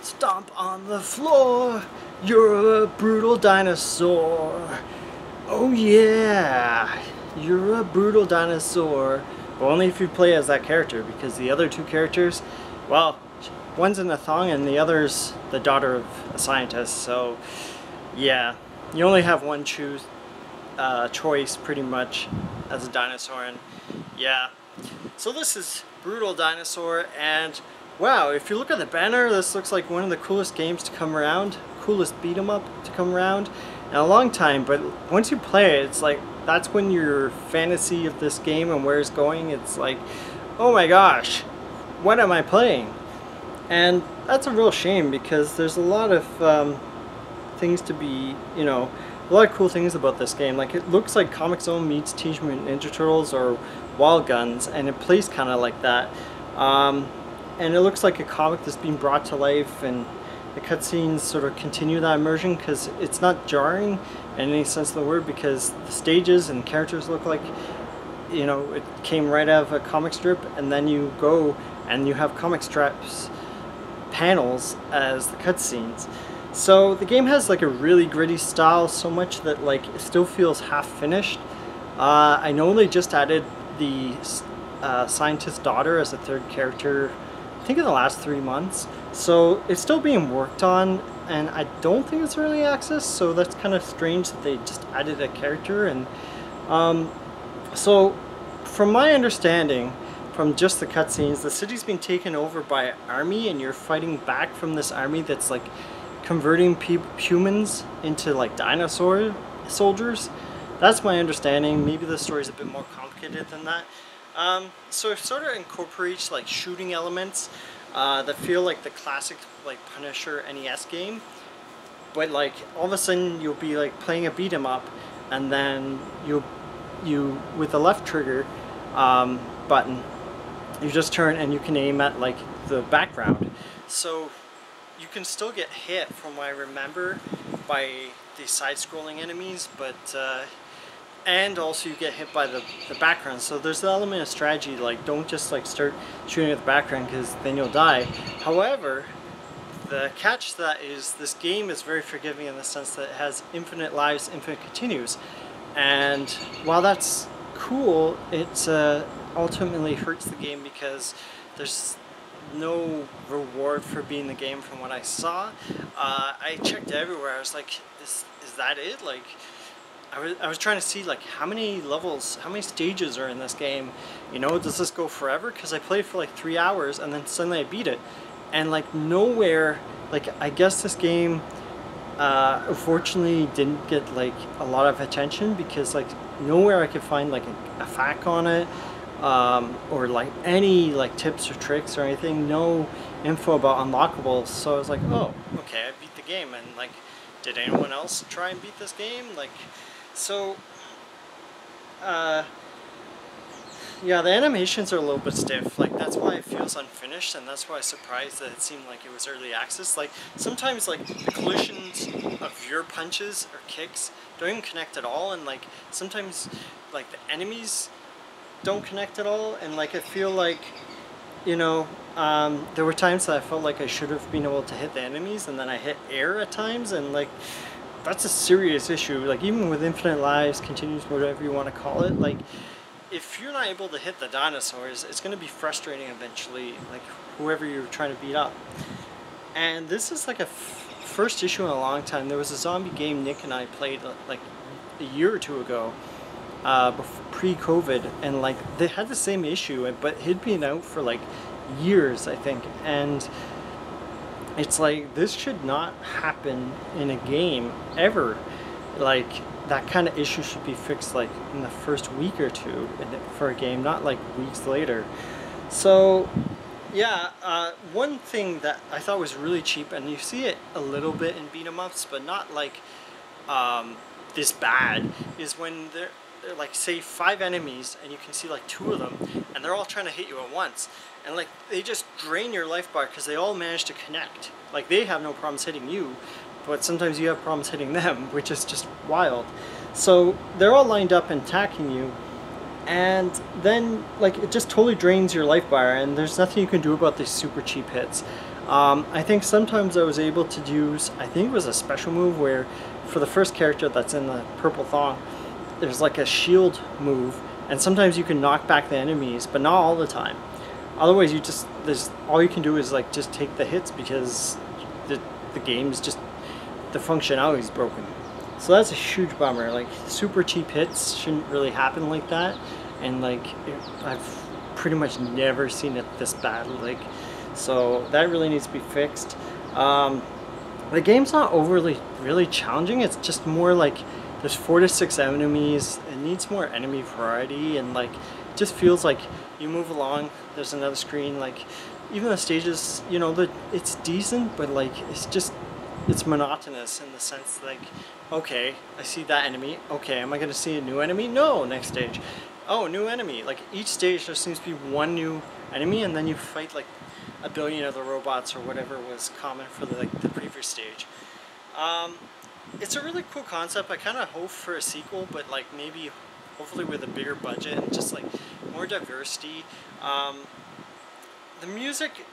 Stomp on the floor, you're a brutal dinosaur. Oh yeah, you're a brutal dinosaur. But only if you play as that character, because the other two characters, well, one's in a thong and the other's the daughter of a scientist. So yeah, you only have one choice pretty much as a dinosaur. And yeah, so this is Brutal Dinosaur, and wow, if you look at the banner, this looks like one of the coolest games to come around, coolest beat 'em up to come around in a long time. But once you play it, it's like that's when your fantasy of this game and where it's going, it's like, oh my gosh, what am I playing? And that's a real shame, because there's a lot of things to be, you know, a lot of cool things about this game. Like, it looks like Comic Zone meets Teenage Mutant Ninja Turtles or Wild Guns, and it plays kind of like that. And it looks like a comic that's being brought to life, and the cutscenes sort of continue that immersion, because it's not jarring in any sense of the word, because the stages and characters look like, you know, it came right out of a comic strip, and then you go and you have comic strips panels as the cutscenes. So the game has like a really gritty style, so much that like it still feels half finished. I know they just added the scientist's daughter as a third character, I think in the last 3 months. So it's still being worked on, and I don't think it's early access, so that's kind of strange that they just added a character. And so from my understanding, from just the cutscenes, the city's been taken over by an army, and you're fighting back from this army that's like converting humans into like dinosaur soldiers. That's my understanding. Maybe the story's a bit more complicated than that. So it sort of incorporates like shooting elements that feel like the classic like Punisher NES game, but like all of a sudden you'll be like playing a beat 'em up, and then you with the left trigger button, you just turn and you can aim at like the background. So you can still get hit, from what I remember, by the side-scrolling enemies, but and also you get hit by the background. So there's the element of strategy, like don't just like start shooting at the background, because then you'll die. However, the catch to that is this game is very forgiving in the sense that it has infinite lives, infinite continues. And while that's cool, it ultimately hurts the game, because there's no reward for beating the game from what I saw. I checked everywhere. I was like, is that it? Like, I was trying to see like how many levels, how many stages are in this game. You know, does this go forever? Because I played for like 3 hours and then suddenly I beat it, and like nowhere, like I guess this game unfortunately didn't get like a lot of attention, because like nowhere I could find like a FAQ on it, or like any like tips or tricks or anything. No info about unlockables. So I was like, oh, okay, I beat the game, and like, did anyone else try and beat this game? Like, so yeah, the animations are a little bit stiff. Like, that's why it feels unfinished, and that's why I was surprised that it seemed like it was early access. Like, sometimes like the collisions of your punches or kicks don't even connect at all, and like sometimes like the enemies don't connect at all. And like I feel like, you know, there were times that I felt like I should have been able to hit the enemies, and then I hit air at times, and like that's a serious issue. Like, even with infinite lives, continues, whatever you want to call it, like if you're not able to hit the dinosaurs, it's going to be frustrating eventually, like whoever you're trying to beat up. And this is like a first issue in a long time. There was a zombie game Nick and I played like a year or two ago, pre-COVID, and like they had the same issue, but it had been out for like years, I think. And it's like, this should not happen in a game ever. Like, that kind of issue should be fixed like in the first week or two for a game, not like weeks later. So yeah, one thing that I thought was really cheap, and you see it a little bit in beat 'em ups, but not like this bad, is when they're like, say 5 enemies, and you can see like 2 of them, and they're all trying to hit you at once, and like they just drain your life bar because they all manage to connect. Like, they have no problems hitting you, but sometimes you have problems hitting them, which is just wild. So they're all lined up and attacking you, and then like it just totally drains your life bar, and there's nothing you can do about these super cheap hits. I think sometimes I was able to use, I think it was a special move where for the first character that's in the purple thong, there's like a shield move, and sometimes you can knock back the enemies, but not all the time. Otherwise, there's all you can do is like just take the hits because the game's just, the functionality is broken. So that's a huge bummer. Like super cheap hits shouldn't really happen like that, and like I've pretty much never seen it this bad. Like, so that really needs to be fixed. The game's not overly really challenging. It's just more like there's 4 to 6 enemies. It needs more enemy variety, and like it just feels like you move along, there's another screen. Like even the stages, you know, it's decent, but like it's monotonous in the sense like, okay, I see that enemy. Okay, am I gonna see a new enemy? No, next stage. Oh, new enemy. Like each stage there seems to be one new enemy, and then you fight like a billion other robots or whatever was common for the previous stage. It's a really cool concept. I kind of hope for a sequel, but like maybe hopefully with a bigger budget and just like more diversity. The music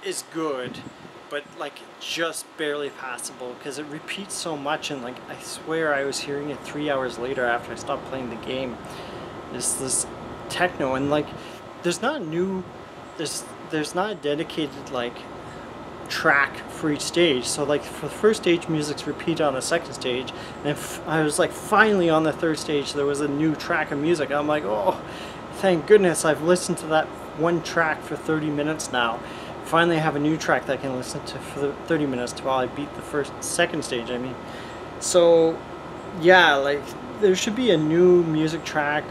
is good, but like just barely passable because it repeats so much, and like I swear I was hearing it 3 hours later after I stopped playing the game. This techno, and like there's not a dedicated like track for each stage. So like for the first stage, music's repeated on the second stage, and I was like finally on the third stage there was a new track of music. I'm like, oh, thank goodness, I've listened to that one track for 30 minutes now. Finally I have a new track that I can listen to for the 30 minutes while I beat the second stage, I mean. So yeah, like there should be a new music track,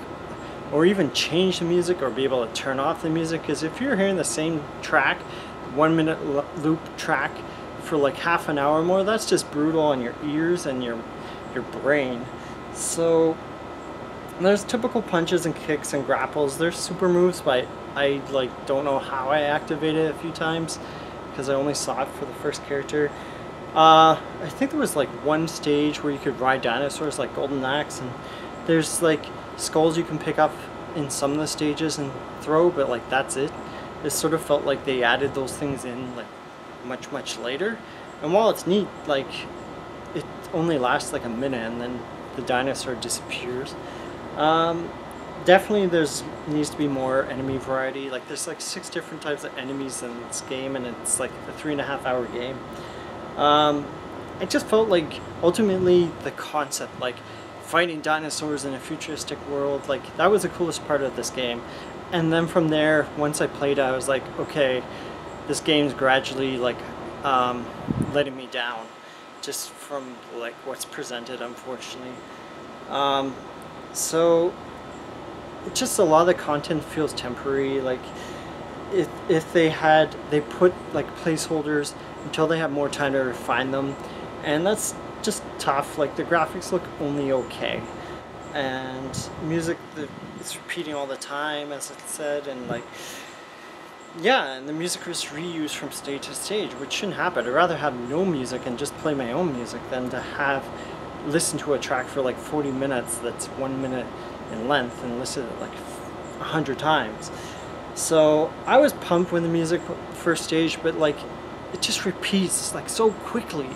or even change the music, or be able to turn off the music, because if you're hearing the same track, 1 minute loop track for like half an hour or more, that's just brutal on your ears and your brain. So there's typical punches and kicks and grapples. There's super moves, but I like don't know how I activated it a few times because I only saw it for the first character. I think there was like one stage where you could ride dinosaurs like Golden Axe, and there's like skulls you can pick up in some of the stages and throw, but like that's it. It sort of felt like they added those things in like much later, and while it's neat, like it only lasts like a minute and then the dinosaur disappears. Definitely needs to be more enemy variety. Like there's like 6 different types of enemies in this game, and it's like a 3.5 hour game. I just felt like ultimately the concept, like fighting dinosaurs in a futuristic world, like that was the coolest part of this game. And then from there, once I played it, I was like, okay, this game's gradually like letting me down just from like what's presented, unfortunately. So just a lot of the content feels temporary. Like if they put like placeholders until they have more time to refine them, and that's just tough. Like the graphics look only okay, and music, it's repeating all the time, as it said, and like yeah, and the music was reused from stage to stage, which shouldn't happen. I'd rather have no music and just play my own music than to listen to a track for like 40 minutes that's 1 minute in length and listen to it like 100 times. So I was pumped when the music first stage, but like it just repeats like so quickly.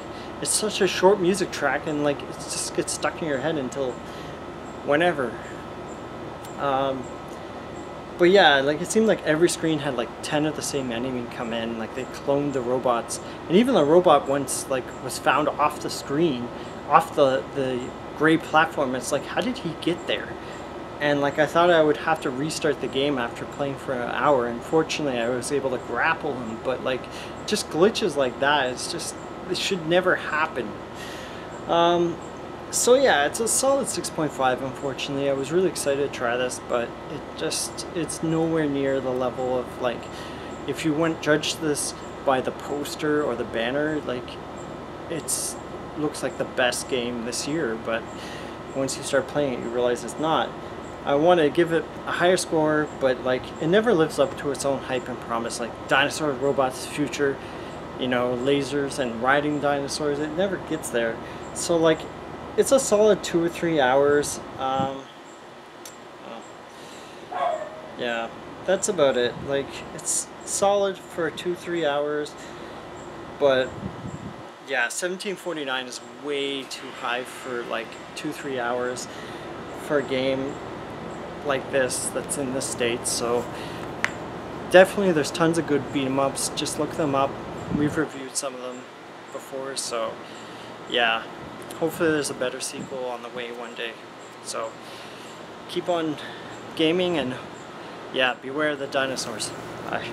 It's such a short music track, and like it just gets stuck in your head until whenever. But yeah, like it seemed like every screen had like 10 of the same enemy come in. Like they cloned the robots, and even the robot once like was found off the screen, off the gray platform. It's like, how did he get there? And like I thought I would have to restart the game after playing for an hour, and fortunately I was able to grapple him. But like just glitches like that, it should never happen. So yeah, it's a solid 6.5. Unfortunately, I was really excited to try this, but it's nowhere near the level of like, if you wouldn't judge this by the poster or the banner, like looks like the best game this year, but once you start playing it, you realize it's not. I want to give it a higher score, but like it never lives up to its own hype and promise. Like dinosaur robots future, you know, lasers and riding dinosaurs, it never gets there. So like it's a solid 2 or 3 hours. Yeah, that's about it. Like it's solid for 2-3 hours. But yeah, 1749 is way too high for like 2-3 hours for a game like this that's in the States. So definitely there's tons of good beat 'em ups. Just look them up. We've reviewed some of them before, so yeah, hopefully there's a better sequel on the way one day. So keep on gaming, and yeah, beware of the dinosaurs. Bye.